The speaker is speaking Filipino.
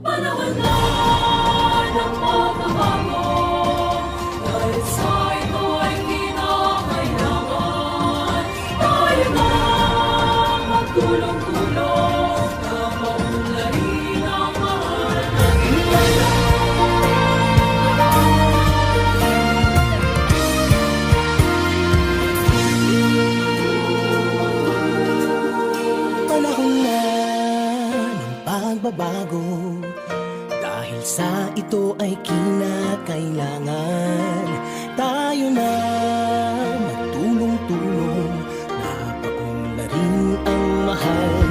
Panahon na ng pagbabago, dahil sa ito ay kinakailangan tayo na magtulong-tulong na maunlarin ang mahal nating bayan. Panahon na ng pagbabago, dahil sa ito ay kinakailangan tayo na magtulong-tulong na paunlarin ang mahal